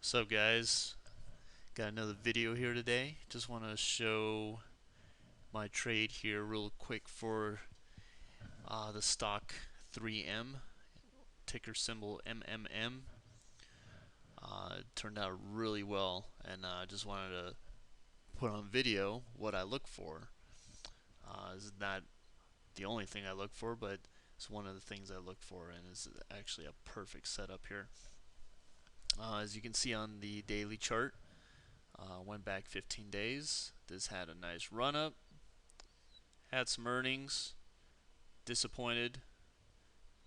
What's up, guys? Got another video here today. Just want to show my trade here real quick for the stock 3M, ticker symbol MMM. It turned out really well, and I just wanted to put on video what I look for. This is not the only thing I look for, but it's one of the things I look for, and it's actually a perfect setup here. As you can see on the daily chart, went back 15 days. This had a nice run up, had some earnings, disappointed.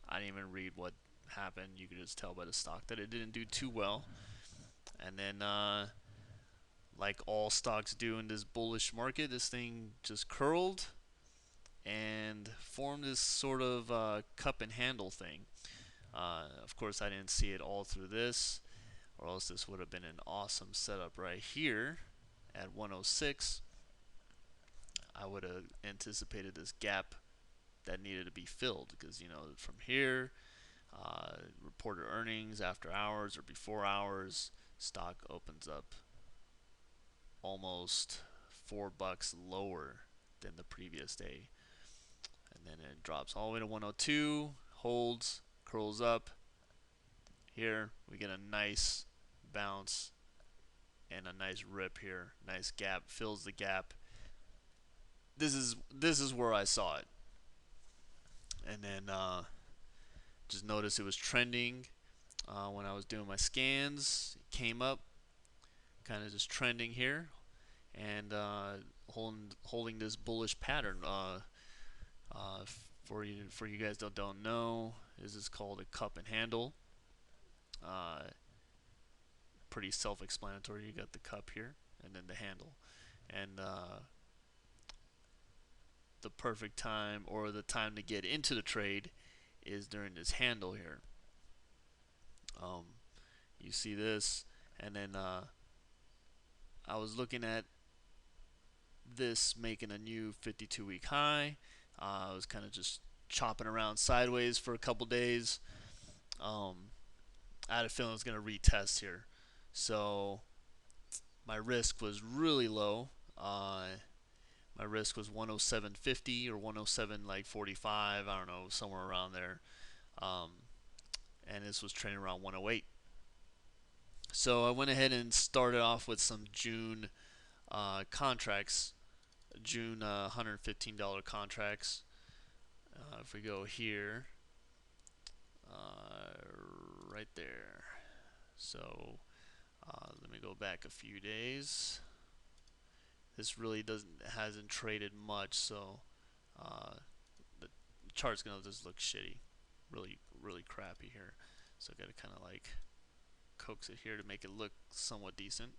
I didn't even read what happened. You could just tell by the stock that it didn't do too well. And then, like all stocks do in this bullish market, this thing just curled and formed this sort of cup and handle thing. Of course, I didn't see it all through this, or else this would have been an awesome setup right here at 106. I would have anticipated this gap that needed to be filled because, from here, reported earnings after hours or before hours, stock opens up almost $4 lower than the previous day, and then it drops all the way to 102, holds, curls up. Here we get a nice bounce and a nice rip here, nice gap, fills the gap. This is where I saw it, and then just noticed it was trending when I was doing my scans. It came up, kind of just trending here, and holding this bullish pattern. For you guys that don't know, this is called a cup and handle. Uh, Pretty self-explanatory. You got the cup here, and then the handle, and the perfect time or the time to get into the trade is during this handle here. Um, you see this, and then I was looking at this making a new 52-week high. I was kind of just chopping around sideways for a couple days. Um, I had a feeling it was going to retest here, so my risk was really low. My risk was 107.50 or 107 like 45. I don't know, somewhere around there. Um, and this was trading around 108. So I went ahead and started off with some June contracts, June $115 contracts. If we go here, right there. So let me go back a few days. This really hasn't traded much, so uh, the chart's gonna just look shitty, really crappy here. So I gotta kind of like coax it here to make it look somewhat decent.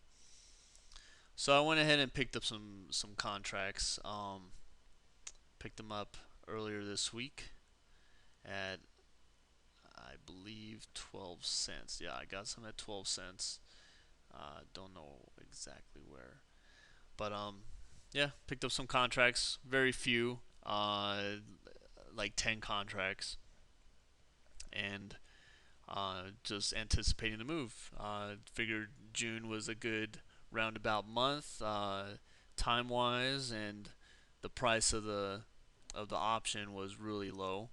So I went ahead and picked up some contracts. Picked them up earlier this week at, I believe, 12 cents. Yeah, I got some at 12 cents. Don't know exactly where, but yeah, picked up some contracts. Very few, like 10 contracts, and just anticipating the move. Figured June was a good roundabout month, time wise, and the price of the option was really low,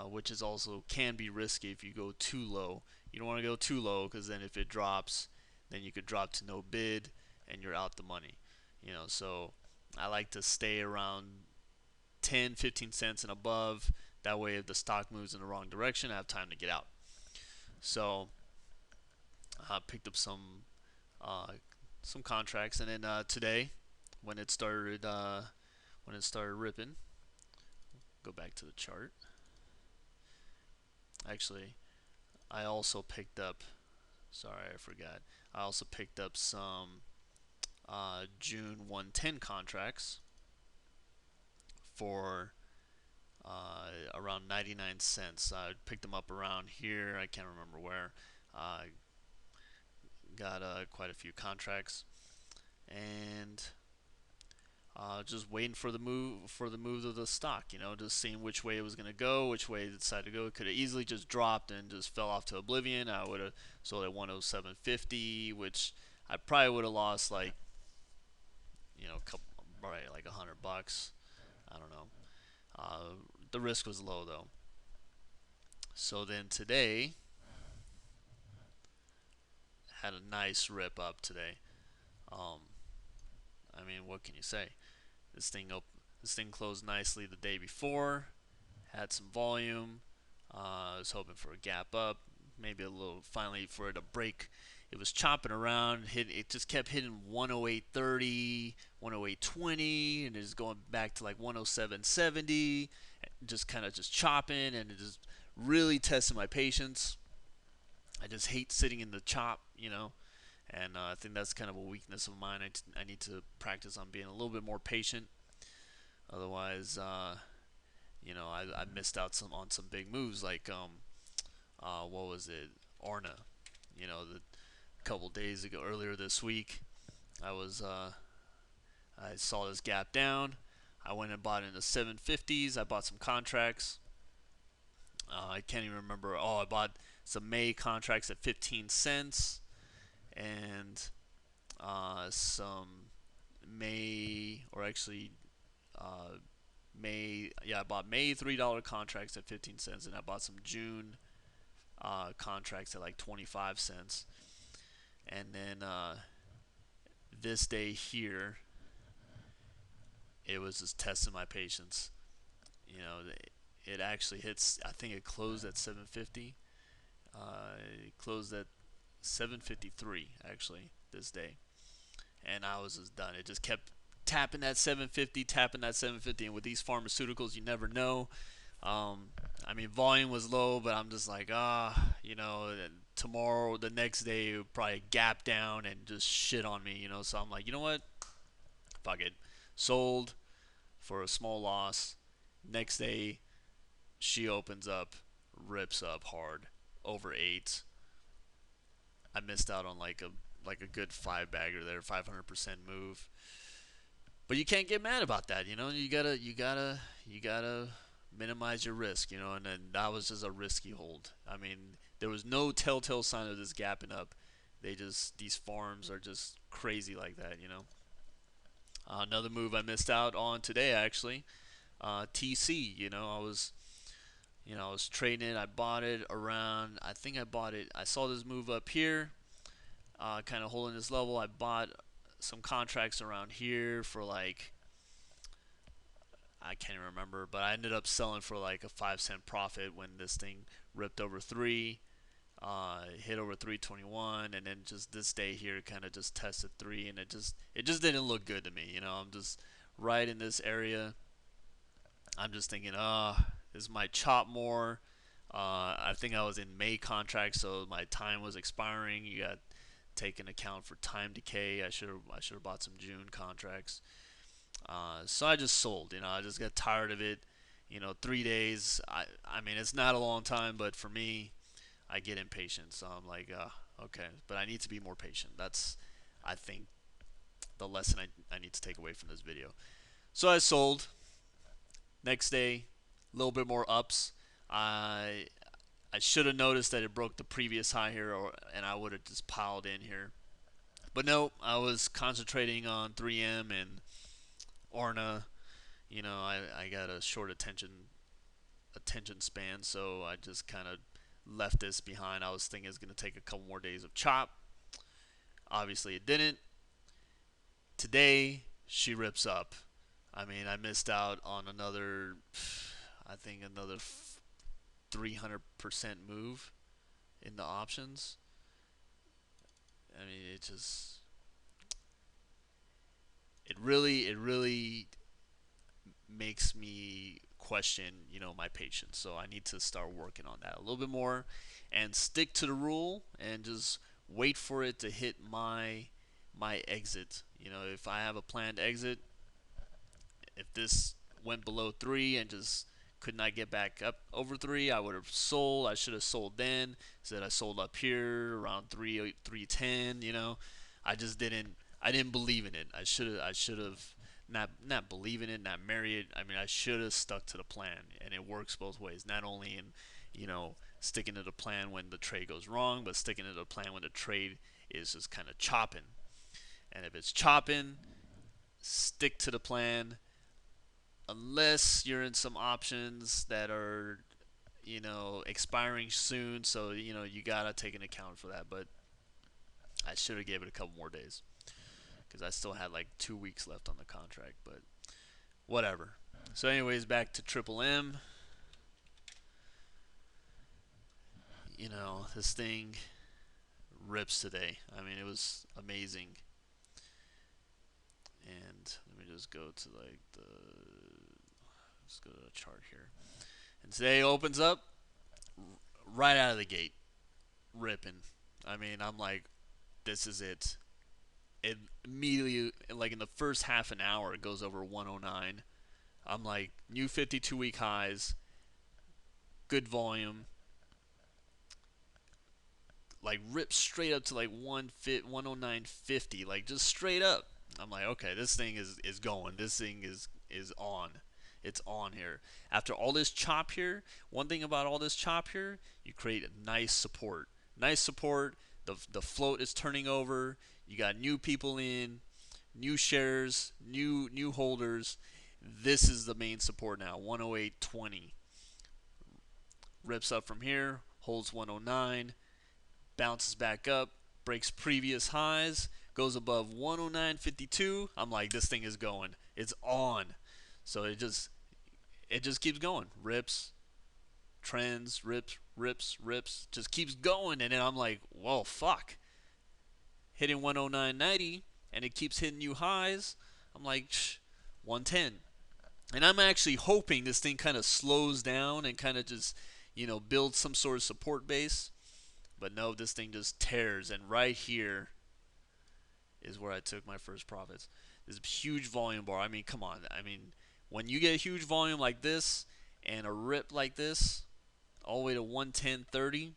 which is also can be risky if you go too low. You don't want to go too low because then if it drops, then you could drop to no bid and you're out the money. So I like to stay around 10, 15 cents and above. That way, if the stock moves in the wrong direction, I have time to get out. So I picked up uh, some contracts, and then today, when it started ripping, go back to the chart. Actually, I also picked up. Sorry, I forgot. I also picked up some June 110 contracts for around 99 cents. I picked them up around here. I can't remember where. Uh, got quite a few contracts, and just waiting for the move of the stock. Just seeing which way it was gonna go, which way it decided to go. It could have easily just dropped and just fell off to oblivion. I would have sold at 107.50, which I probably would have lost like probably like $100. I don't know. The risk was low though. So then today had a nice rip up today. Um, I mean, what can you say? This thing this thing closed nicely the day before. Had some volume. I was hoping for a gap up, maybe a little finally for it to break. It was chopping around. It just kept hitting 108.30, 108.20, and it's going back to like 107.70. Just kind of just chopping, and it just really testing my patience. I just hate sitting in the chop. And I think that's kind of a weakness of mine. I need to practice on being a little bit more patient. Otherwise, I missed out on some big moves like what was it, Orna. The couple days ago, earlier this week, I was I saw this gap down. I went and bought in the 750s. I bought some contracts. I can't even remember. Oh, I bought some May contracts at 15 cents and some May, or actually May. Yeah, I bought May $3 contracts at 15 cents, and I bought some June contracts at like 25 cents. And then this day here, it was just testing my patience. It actually hits. I think it closed at 750. It closed at 753 actually this day, and I was just done. It just kept tapping that 750, and with these pharmaceuticals, you never know. I mean, volume was low, but I'm just like, tomorrow, the next day, it would probably gap down and just shit on me. So I'm like, you know what? Fuck it. Sold for a small loss. Next day, she opens up, rips up hard, over eight. I missed out on like a good five bagger there, 500% move. But you can't get mad about that. You gotta minimize your risk. And then that was just a risky hold. I mean, there was no telltale sign of this gapping up. These farms are just crazy like that. Another move I missed out on today actually. TC. I was trading it. I bought it around. I think I bought it. I saw this move up here, kind of holding this level. I bought some contracts around here for like, I can't even remember, but I ended up selling for like a 5 cent profit when this thing ripped over three, hit over 321, and then just this day here kind of just tested three, and it just didn't look good to me. I'm just right in this area. I'm just thinking, this might chop more. I think I was in May contract, so my time was expiring. You got to take into account for time decay. I should have bought some June contracts. So I just sold. I just got tired of it. 3 days. I mean, it's not a long time, but for me, I get impatient. So I'm like, okay, but I need to be more patient. That's, I think, the lesson I need to take away from this video. So I sold. Next day, a little bit more ups. I I should have noticed that it broke the previous high here, and I would have just piled in here. But no, I was concentrating on 3M and Orna. I got a short attention span, so I just kind of left this behind. I was thinking it's going to take a couple more days of chop. Obviously, it didn't. Today, she rips up. I mean, I missed out on I think another 300% move in the options. I mean, it really makes me question, my patience. So I need to start working on that a little bit more and stick to the rule and just wait for it to hit my exit. If I have a planned exit, if this went below 3 and just could not get back up over 3, I would have sold. I should have sold then. Said I sold up here around 3 310. I just didn't believe in it. I should have not believing it, not marry it. I mean, I should have stuck to the plan, and it works both ways. Not only in, sticking to the plan when the trade goes wrong, but sticking to the plan when the trade is just kind of chopping. And if it's chopping, stick to the plan, unless you're in some options that are, expiring soon. So you gotta take an account for that. But I should have gave it a couple more days because I still had like 2 weeks left on the contract. But whatever. So, anyways, back to Triple M. This thing rips today. I mean, it was amazing. And let me just go to like the let's go to the chart here. And today opens up right out of the gate, ripping. I mean, I'm like, this is it. It immediately, like in the first half an hour, it goes over 109. I'm like, new 52-week highs, good volume, like ripped straight up to like 109.50, like just straight up. I'm like, okay, this thing is going. This thing is on. It's on here. After all this chop here, one thing about all this chop here, you create a nice support. Nice support. The float is turning over. You got new people in, new shares, new holders. This is the main support now. 108.20. Rips up from here, holds 109, bounces back up, breaks previous highs, goes above 109.52. I'm like, this thing is going. It's on. So it just keeps going. Rips, trends, rips, just keeps going. And then I'm like, whoa, fuck. Hitting 109.90, and it keeps hitting new highs. I'm like, 110. And I'm actually hoping this thing kind of slows down and kind of just, builds some sort of support base. But no, this thing just tears. And right here is where I took my first profits. This huge volume bar. I mean, come on. I mean, when you get a huge volume like this and a rip like this, all the way to 110.30,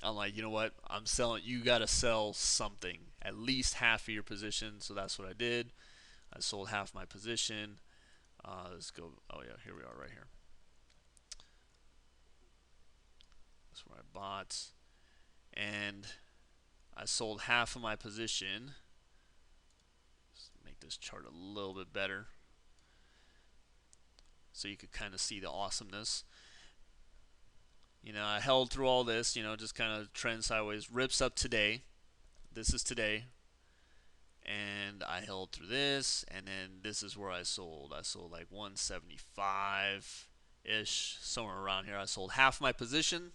I'm like, you know what? I'm selling. You got to sell something, at least half of your position. So that's what I did. I sold half my position. Let's go. Oh yeah, here we are, right here. That's where I bought, and I sold half of my position. Let's make this chart a little bit better, so you could kind of see the awesomeness. I held through all this. Just kind of trend sideways, rips up today. This is today. And I held through this, and then this is where I sold. I sold like 175 ish, somewhere around here. I sold half my position,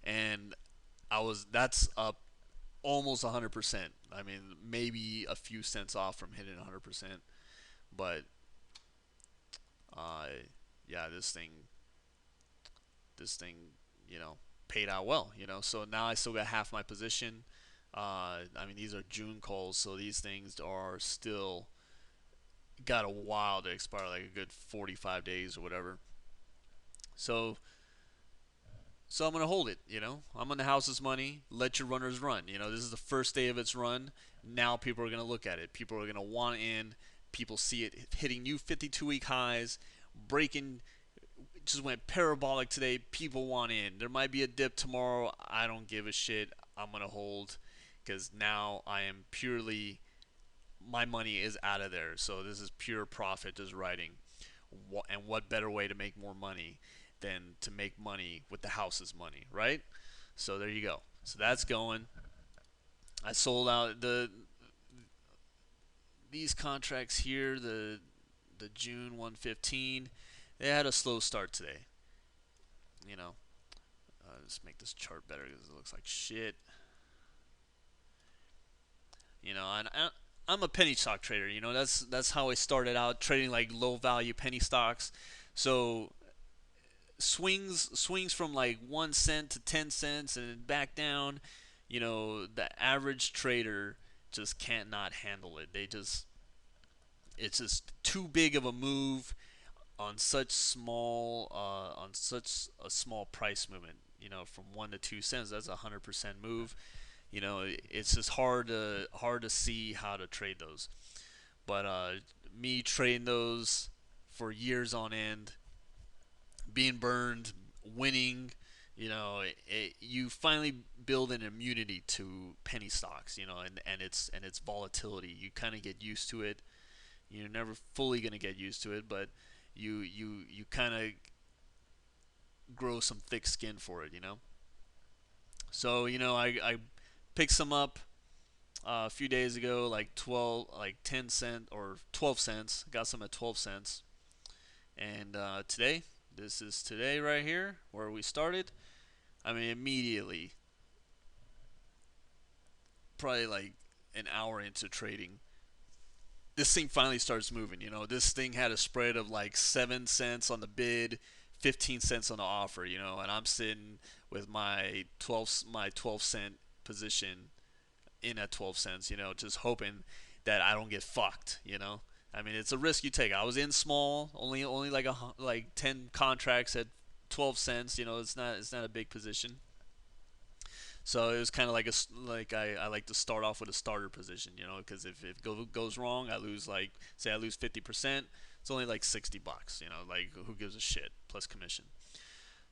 and that's up almost 100%. I mean, maybe a few cents off from hitting 100%, but uh, yeah, this thing, paid out well. So now I still got half my position. I mean, these are June calls, so these things are still got a while to expire, like a good 45 days or whatever. So, so I'm gonna hold it. I'm gonna house this money. Let your runners run. This is the first day of its run. Now people are gonna look at it. People are gonna want in. People see it hitting new 52-week highs, breaking. Just went parabolic today. People want in. There might be a dip tomorrow. I don't give a shit. I'm gonna hold because now I am purely, my money is out of there. So this is pure profit, just writing. And what better way to make more money than to make money with the house's money, right? So there you go. So that's going. I sold out these contracts here. The June 115. They had a slow start today. Just make this chart better because it looks like shit. And I'm a penny stock trader. That's how I started out trading, like low value penny stocks. So swings from like 1 cent to 10 cents and then back down. The average trader just can't not handle it. It's just too big of a move on such a small price movement. From 1 to 2 cents, that's 100% move. It's just hard to see how to trade those. But me trading those for years on end, being burned, winning, you finally build an immunity to penny stocks, and its volatility. You kind of get used to it. You're never fully gonna get used to it, but you kind of grow some thick skin for it. So I picked some up a few days ago, like 10 cent or 12 cents. Got some at 12 cents, and this is today right here where we started. I mean, immediately, probably like an hour into trading, this thing finally starts moving. This thing had a spread of like 7 cents on the bid, 15 cents on the offer. And I'm sitting with my 12 cent position in at 12 cents. Just hoping that I don't get fucked. I mean, it's a risk you take. I was in small, only like 10 contracts at 12 cents. It's not a big position. So it was kind of like I like to start off with a starter position, because if it goes wrong, I lose like say I lose 50%. It's only like $60, like who gives a shit plus commission.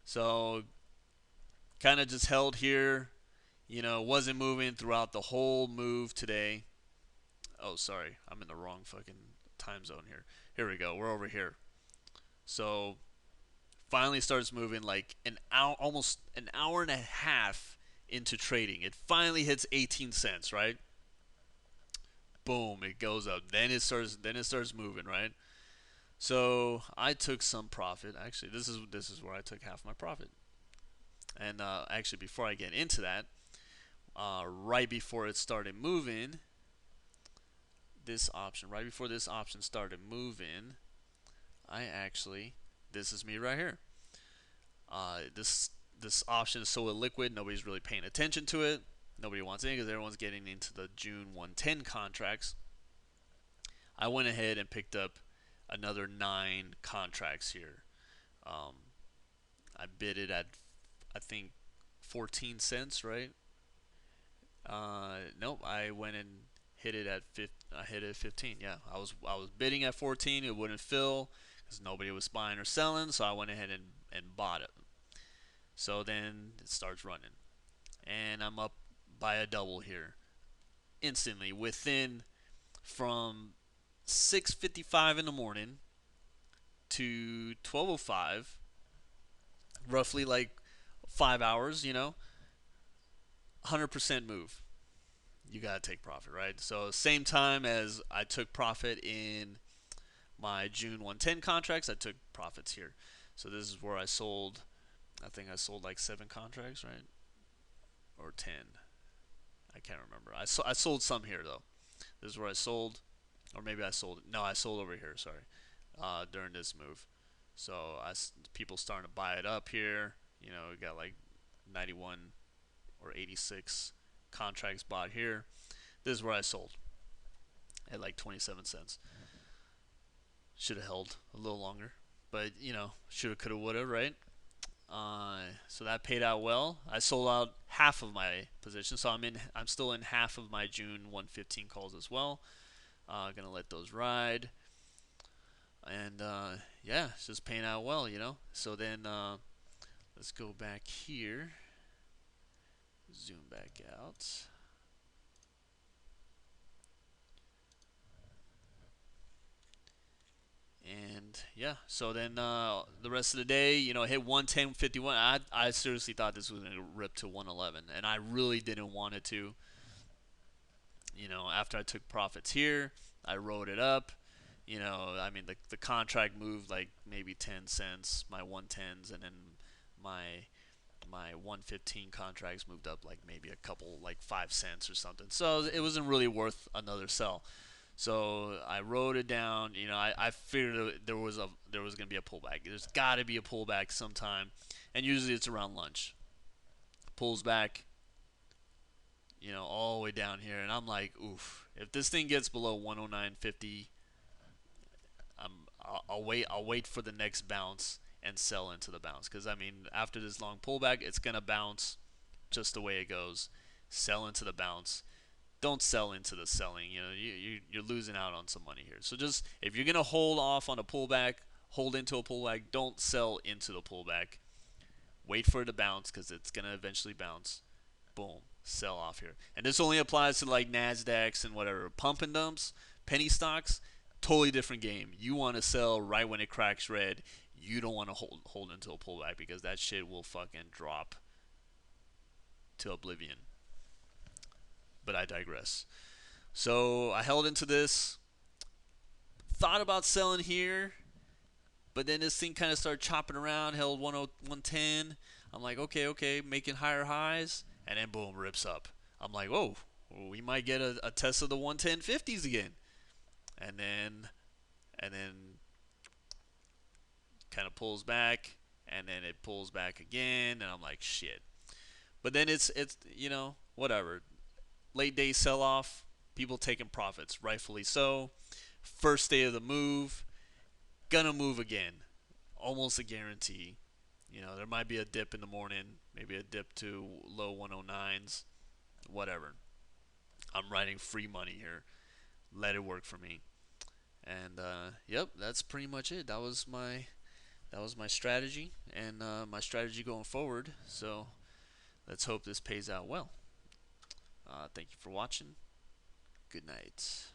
So kind of just held here, wasn't moving throughout the whole move today. Oh, sorry, I'm in the wrong fucking time zone here. Here we go. We're over here. So finally starts moving like an hour, almost an hour and a half into trading. It finally hits 18 cents, right? Boom, it goes up. Then it starts moving, right? So I took some profit. Actually, this is where I took half my profit. And actually, before I get into that, right before it started moving, right before this option started moving, I actually, this is me right here. This option is so illiquid, nobody's really paying attention to it. Nobody wants it because everyone's getting into the June 110 contracts. I went ahead and picked up another 9 contracts here. Um, I bid it at, I think, 14 cents, right? Nope. I went and hit it at I hit it at 15. Yeah, I was bidding at 14. It wouldn't fill because nobody was buying or selling. So I went ahead and bought it. So then it starts running, and I'm up by a double here instantly within from 6:55 in the morning to 12:05, roughly like 5 hours. 100% move. You gotta take profit, right? So same time as I took profit in my June 110 contracts, I took profits here. So this is where I sold. I think I sold like 7 contracts, right? Or 10. I can't remember. I sold some here though. This is where I sold, or maybe I sold. No, I sold over here. Sorry, during this move. So people starting to buy it up here. We got like 91 or 86 contracts bought here. This is where I sold at like 27 cents. Should have held a little longer, but shoulda, coulda, woulda, right? So that paid out well. I sold out half of my position, so I'm still in half of my June 115 calls as well. Gonna let those ride, and yeah, it's just paying out well. So then let's go back here, zoom back out. And yeah, so then the rest of the day, hit 110.51. I seriously thought this was going to rip to 111, and I really didn't want it to. After I took profits here, I wrote it up. I mean, the contract moved like maybe 10 cents, my 110s, and then my my 115 contracts moved up like maybe a couple, like 5 cents or something. So it wasn't really worth another sell. So I wrote it down. I figured there was gonna be a pullback. There's got to be a pullback sometime, and usually it's around lunch. Pulls back, all the way down here, and I'm like, oof. If this thing gets below 109.50, I'll wait. I'll wait for the next bounce and sell into the bounce. Because I mean, after this long pullback, it's gonna bounce just the way it goes. Sell into the bounce. don't sell into the selling. You know, you're losing out on some money here. So just if you're gonna hold off on a pullback, hold into a pullback. Don't sell into the pullback. Wait for it to bounce because it's gonna eventually bounce. Boom, sell off here. And this only applies to like Nasdaqs and whatever pump and dumps, penny stocks. Totally different game. You want to sell right when it cracks red. You don't want to hold into a pullback because that shit will fucking drop to oblivion. But I digress. So I held into this. Thought about selling here, but then this thing kind of started chopping around. Held 110. I'm like, okay, making higher highs, and then boom, rips up. I'm like, whoa, we might get a test of the 110.50s again, and then kind of pulls back, and then it pulls back again, and I'm like, shit. But then it's whatever. Late day sell off, people taking profits, rightfully so. First day of the move, gonna move again, almost a guarantee. There might be a dip in the morning, maybe a dip to low 109s, whatever. I'm writing free money here. Let it work for me. And yep, that's pretty much it. That was my strategy and my strategy going forward. So let's hope this pays out well. Thank you for watching. Good night.